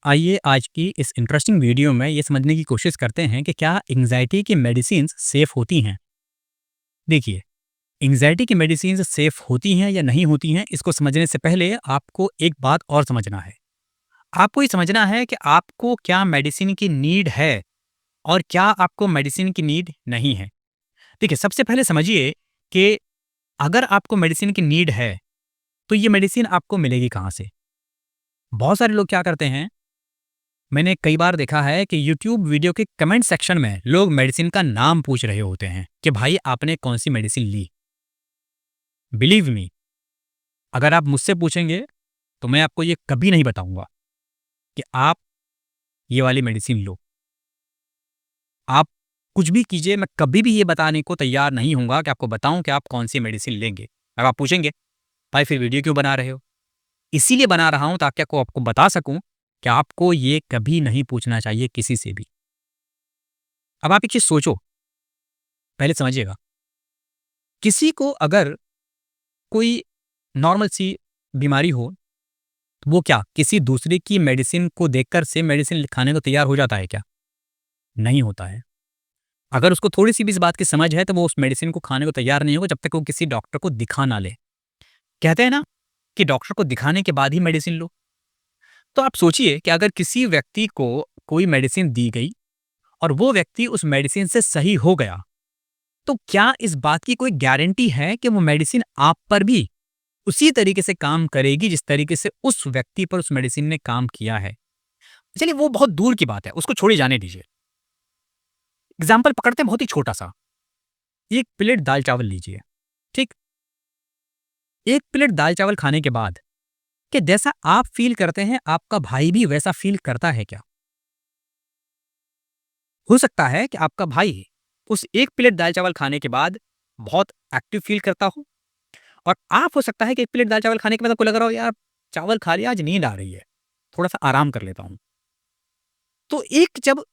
आइए आज की इस इंटरेस्टिंग वीडियो में ये समझने की कोशिश करते हैं कि क्या एंग्जायटी की मेडिसिन्स सेफ होती हैं। देखिए, एंग्जायटी की मेडिसिन्स सेफ होती हैं या नहीं होती हैं, इसको समझने से पहले आपको एक बात और समझना है। आपको ये समझना है कि आपको क्या मेडिसिन की नीड है और क्या आपको मेडिसिन की नीड नहीं है। देखिए, सबसे पहले समझिए कि अगर आपको मेडिसिन की नीड है, तो ये मेडिसिन आपको मिलेगी कहाँ से? बहुत सारे लोग क्या करते हैं, मैंने कई बार देखा है कि यूट्यूब वीडियो के कमेंट सेक्शन में लोग मेडिसिन का नाम पूछ रहे होते हैं कि भाई आपने कौन सी मेडिसिन ली। बिलीव मी, अगर आप मुझसे पूछेंगे तो मैं आपको ये कभी नहीं बताऊंगा कि आप ये वाली मेडिसिन लो। आप कुछ भी कीजिए, मैं कभी भी ये बताने को तैयार नहीं हूंगा कि आपको बताऊं कि आप कौन सी मेडिसिन लेंगे। अब आप पूछेंगे भाई फिर वीडियो क्यों बना रहे हो? इसीलिए बना रहा हूं ताकि आपको बता सकूं कि आपको ये कभी नहीं पूछना चाहिए किसी से भी। अब आप एक चीज सोचो, पहले समझिएगा, किसी को अगर कोई नॉर्मल सी बीमारी हो, तो वो क्या किसी दूसरे की मेडिसिन को देखकर से मेडिसिन खाने को तैयार हो जाता है क्या? नहीं होता है। अगर उसको थोड़ी-सी भी इस बात की समझ है, तो वो उस मेडिसिन को खाने को तैयार नहीं होगा जब तक वो किसी डॉक्टर को दिखा ना ले। कहते हैं ना कि डॉक्टर को दिखाने के बाद ही मेडिसिन लो। तो आप सोचिए कि अगर किसी व्यक्ति को कोई मेडिसिन दी गई और वो व्यक्ति उस मेडिसिन से सही हो गया, तो क्या इस बात की कोई गारंटी है कि वो मेडिसिन आप पर भी उसी तरीके से काम करेगी जिस तरीके से उस व्यक्ति पर उस मेडिसिन ने काम किया है? चलिए वो बहुत दूर की बात है, उसको छोड़िए, जाने दीजिए। एग्जाम्पल पकड़ते हैं बहुत ही छोटा-सा। एक प्लेट दाल-चावल लीजिए, ठीक? एक प्लेट दाल-चावल खाने के बाद कि जैसा आप फ़ील करते हैं, आपका भाई भी वैसा फ़ील करता है क्या? हो सकता है कि आपका भाई उस एक प्लेट दाल-चावल खाने के बाद बहुत एक्टिव फ़ील करता हो, और आप हो सकता है कि एक प्लेट दाल-चावल खाने के बाद आपको लग रहा हो, यार चावल खा लिया, आज नींद आ रही है, थोड़ा-सा आराम कर लेता हूँ। तो एक जब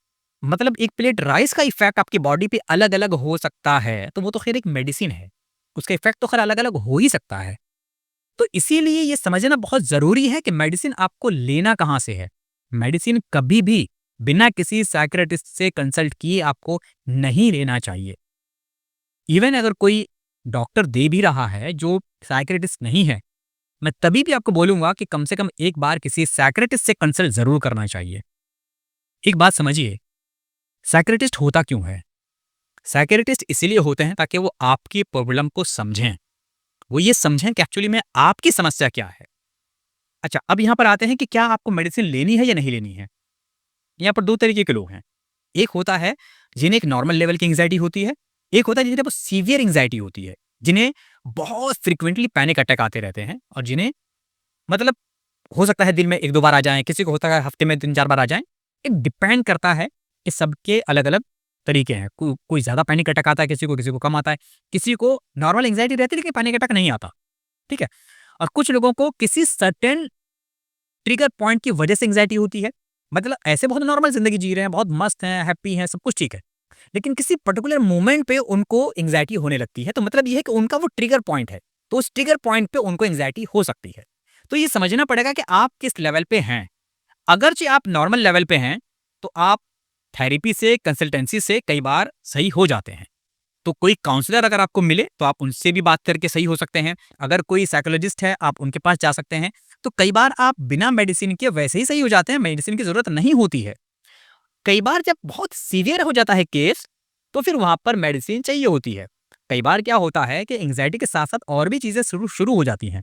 मतलब एक प्लेट राइस का इफ़ेक्ट आपकी बॉडी पे अलग-अलग हो सकता है, तो वो तो ख़ैर एक मेडिसिन है। उसका इफ़ेक्ट तो ख़ैर अलग-अलग हो ही सकता है। तो इसीलिए ये समझना बहुत ज़रूरी है कि मेडिसिन आपको लेना कहाँ से है। मेडिसिन कभी भी बिना किसी साइकियाट्रिस्ट से कंसल्ट किए आपको नहीं लेना चाहिए। इवन अगर कोई डॉक्टर दे भी रहा है जो साइकियाट्रिस्ट नहीं है, मैं तभी भी आपको बोलूँगा कि कम से कम एक बार किसी साइकियाट्रिस्ट से कंसल्ट ज़रूर करना चाहिए। एक बात समझिए, साइकियाट्रिस्ट होता क्यों है? साइकियाट्रिस्ट इसीलिए होते हैं ताकि वो आपकी प्रॉब्लम को समझें। वो ये समझें कि एक्चुअली में आपकी समस्या क्या है। अच्छा, अब यहाँ पर आते हैं कि क्या आपको मेडिसिन लेनी है या नहीं लेनी है? यहाँ पर 2 तरीके के लोग हैं। एक होता है जिन्हें एक नॉर्मल लेवल की एंग्जायटी होती है, एक होता है जिन्हें बहुत सीवियर एंग्जायटी होती है, जिन्हें बहुत फ्रीक्वेंटली पैनिक अटैक आते रहते हैं, और जिन्हें मतलब हो सकता है दिन में 1-2 बार आ जाएँ, किसी को होता है हफ्ते में 3-4 बार आ जाएँ। एक डिपेंड करता है कि सबके अलग-अलग तरीके हैं। कोई ज़्यादा पैनिक अटैक आता है किसी को कम आता है। किसी को नॉर्मल एंग्जायटी रहती है लेकिन पैनिक अटैक नहीं आता, ठीक है? और कुछ लोगों को किसी सर्टेन ट्रिगर पॉइंट की वजह से एंग्जायटी होती है। मतलब ऐसे बहुत नॉर्मल ज़िंदगी जी रहे हैं, बहुत मस्त हैं, हैप्पी हैं, सब कुछ ठीक है। लेकिन किसी पर्टिकुलर मोमेंट पे उनको एंग्जायटी होने लगती है, तो मतलब ये है कि उनका वो ट्रिगर पॉइंट है। तो उस ट्रिगर पॉइंट पे उनको एंग्जायटी हो सकती है। तो ये समझना पड़ेगा कि आप किस लेवल पे हैं। अगरचे आप नॉर्मल लेवल पे हैं, तो आप थेरेपी से, कंसल्टेंसी से कई बार सही हो जाते हैं। तो कोई काउंसलर अगर आपको मिले, तो आप उनसे भी बात करके सही हो सकते हैं। अगर कोई साइकोलॉजिस्ट है, आप उनके पास जा सकते हैं। तो कई बार आप बिना मेडिसिन के वैसे ही सही हो जाते हैं, मेडिसिन की ज़रूरत नहीं होती है। कई बार जब बहुत सीवियर हो जाता है केस, तो फिर वहाँ पर मेडिसिन चाहिए होती है। कई बार क्या होता है कि एंग्जायटी के साथ-साथ और भी चीज़ें शुरू शुरू हो जाती हैं।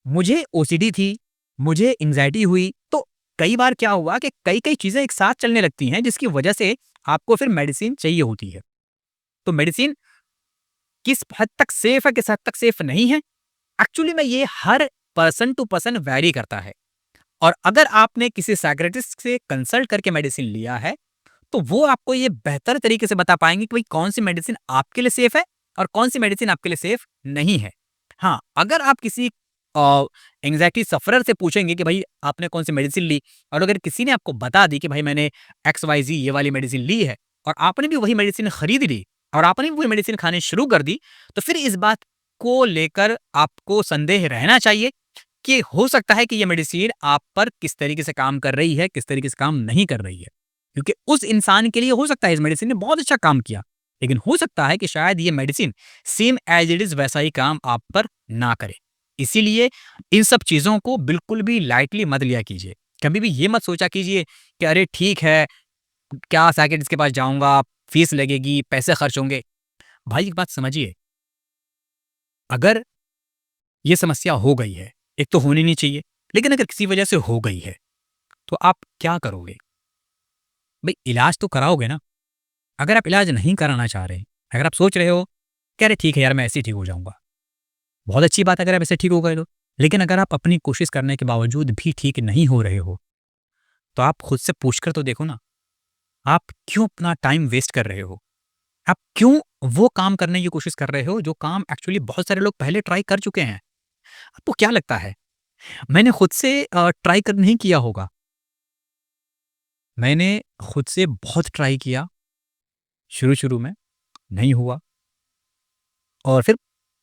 मुझे ओसीडी थी, मुझे एंग्जायटी हुई, तो कई बार क्या हुआ कि कई-कई चीज़ें एक साथ चलने लगती हैं, जिसकी वजह से आपको फिर मेडिसिन चाहिए होती है। तो मेडिसिन किस हद तक सेफ है, किस हद तक सेफ नहीं है, एक्चुअली में ये हर पर्सन टू पर्सन वैरी करता है। और अगर आपने किसी साइकियाट्रिस्ट से कंसल्ट करके मेडिसिन लिया है, तो वो आपको ये बेहतर तरीके से बता पाएँगे कि भई कौन-सी मेडिसिन आपके लिए सेफ है और कौन-सी मेडिसिन आपके लिए सेफ नहीं है। हाँ, अगर आप किसी एंग्ज़ायटी सफ़रर से पूछेंगे कि भई आपने कौन-सी मेडिसिन ली, और अगर किसी ने आपको बता दी कि भाई मैंने एक्स-वाई-ज़ेड ये वाली मेडिसिन ली है, और आपने भी वही मेडिसिन खरीद ली और आपने भी वही मेडिसिन खानी शुरू कर दी, तो फिर इस बात को लेकर आपको संदेह रहना चाहिए कि हो सकता है कि ये मेडिसिन आप पर किस तरीके से काम कर रही है, किस तरीके से काम नहीं कर रही है। क्योंकि उस इंसान के लिए हो सकता है इस मेडिसिन ने बहुत अच्छा काम किया, लेकिन हो सकता है कि शायद ये medicine same as it is वैसा ही काम आप पर ना करे। इसीलिए इन सब चीज़ों को बिल्कुल भी लाइटली मत लिया कीजिए। कभी भी ये मत सोचा कीजिए कि अरे ठीक है, क्या साइकियाट्रिस्ट के पास जाऊँगा, फीस लगेगी, पैसे खर्च होंगे। भाई एक बात समझिए, अगर ये समस्या हो गई है, एक तो होनी नहीं चाहिए, लेकिन अगर किसी वजह से हो गई है, तो आप क्या करोगे? भई इलाज तो कराओगे ना। अगर आप इलाज नहीं कराना चाह रहे, अगर आप सोच रहे हो कि अरे ठीक है यार मैं ऐसे ही ठीक हो जाऊँगा, बहुत अच्छी बात है अगर आप ऐसे ठीक हो गए तो। लेकिन अगर आप अपनी कोशिश करने के बावजूद भी ठीक नहीं हो रहे हो, तो आप खुद से पूछ कर तो देखो ना, आप क्यों अपना टाइम वेस्ट कर रहे हो? आप क्यों वो काम करने की कोशिश कर रहे हो जो काम एक्चुअली बहुत सारे लोग पहले ट्राई कर चुके हैं? आपको क्या लगता है? मैंने खुद से ट्राई कर नहीं किया होगा। मैंने खुद से बहुत ट्राई किया, शुरू-शुरू में, नहीं हुआ और फिर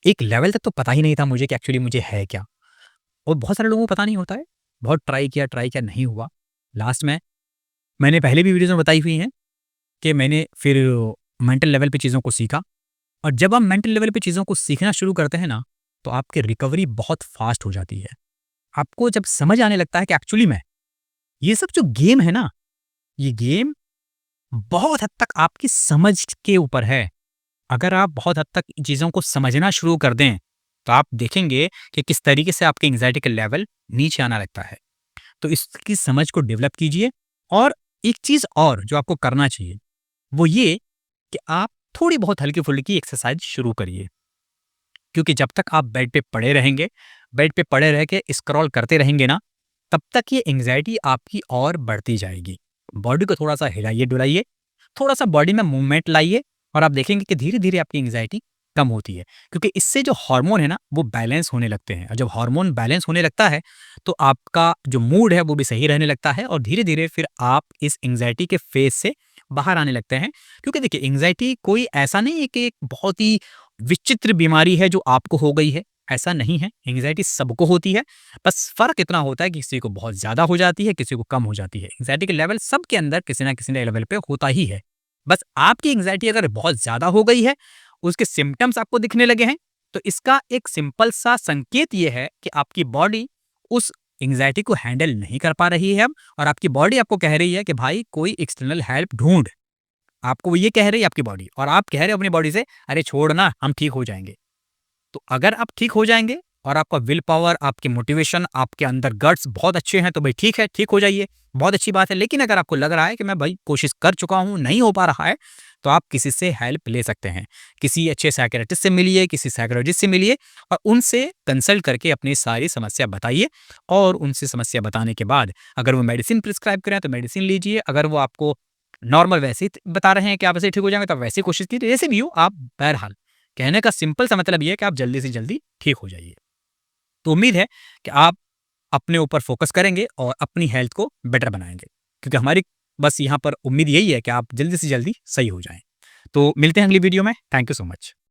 एक लेवल तक तो पता ही नहीं था मुझे कि एक्चुअली मुझे है क्या? और बहुत सारे लोगों को पता नहीं होता है। बहुत ट्राई किया, नहीं हुआ। लास्ट में मैंने पहले भी वीडियोज़ में बताई हुई हैं कि मैंने फिर मेंटल लेवल पे चीज़ों को सीखा और जब आप मेंटल लेवल पे चीज़ों को सीखना शुरू करते हैं ना, तो आपकी रिकवरी बहुत फ़ास्ट हो जाती है। आपको जब समझ आने लगता है कि एक्चुअली में ये सब जो गेम है ना, ये गेम बहुत हद तक आपकी समझ के ऊपर है। अगर आप बहुत हद तक इन चीज़ों को समझना शुरू कर दें, तो आप देखेंगे कि किस तरीके से आपके एंग्ज़ायटी का लेवल नीचे आना लगता है। तो इसकी समझ को डेवलप कीजिए और एक चीज़ और जो आपको करना चाहिए, वो ये कि आप थोड़ी बहुत हल्की-फुल्की एक्सरसाइज़ शुरू करिए। क्योंकि जब तक आप बेड पे पड़े रहेंगे, बेड पे पड़े रह के स्क्रॉल करते रहेंगे ना, तब तक ये एंग्ज़ायटी आपकी और बढ़ती जाएगी। बॉडी को थोड़ा-सा हिलाइए-डुलाइए, थोड़ा-सा बॉडी में मूवमेंट लाइए और आप देखेंगे कि धीरे-धीरे आपकी एंग्ज़ायटी कम होती है। क्योंकि इससे जो हार्मोन है ना, वो बैलेंस होने लगते हैं और जब हार्मोन बैलेंस होने लगता है, तो आपका जो मूड है, वो भी सही रहने लगता है और धीरे-धीरे फिर आप इस एंग्ज़ायटी के फ़ेज़ से बाहर आने लगते हैं। क्योंकि देखिए, एंग्ज़ायटी कोई ऐसा नहीं है कि एक बहुत ही विचित्र बीमारी है जो आपको हो गई है, ऐसा नहीं है। एंग्ज़ायटी सबको होती है, बस फ़र्क इतना होता है कि किसी को बहुत ज़्यादा हो जाती है, किसी को कम हो जाती है। एंग्ज़ायटी के लेवल सबके अंदर किसी न किसी लेवल पे होता ही है। बस आपकी एंग्ज़ायटी अगर बहुत ज़्यादा हो गई है, उसके सिम्पटम्स आपको दिखने लगे हैं, तो इसका एक सिंपल सा संकेत ये है कि आपकी बॉडी उस एंग्ज़ायटी को हैंडल नहीं कर पा रही है अब और आपकी बॉडी आपको कह रही है कि भाई कोई एक्सटर्नल हेल्प ढूँढ। आपको वो ये कह रही है आपकी बॉडी और आप कह रहे हो अपनी बॉडी से, "अरे छोड़ ना, हम ठीक हो जाएँगे।" तो अगर आप ठीक हो जाएँगे और आपका विल पावर, आपकी मोटिवेशन, आपके अंदर गट्स बहुत अच्छे हैं, तो भई ठीक है, ठीक हो जाइए, बहुत अच्छी बात है। लेकिन अगर आपको लग रहा है कि मैं भई कोशिश कर चुका हूँ, नहीं हो पा रहा है, तो आप किसी से हेल्प ले सकते हैं। किसी अच्छे साइकियाट्रिस्ट से मिलिए, किसी साइकोलॉजिस्ट से मिलिए और उनसे कंसल्ट करके अपनी सारी समस्या बताइए और उनसे समस्या बताने के बाद अगर वो मेडिसिन प्रिस्क्राइब करें, तो मेडिसिन लीजिए। अगर वो आपको नॉर्मल वैसे ही बता रहे हैं कि आप ऐसे ही ठीक हो जाएँगे, तो आप वैसे ही कोशिश कीजिए। जैसे भी हो, आप बहरहाल कहने का सिंपल सा मतलब ये है कि आप जल्दी से जल्दी ठीक हो जाइए। तो उम्मीद है कि आप अपने ऊपर फ़ोकस करेंगे और अपनी हेल्थ को बेटर बनाएँगे। क्योंकि हमारी बस यहाँ पर उम्मीद यही है कि आप जल्दी से जल्दी सही हो जाएँ। तो मिलते हैं अगली वीडियो में। Thank you so much.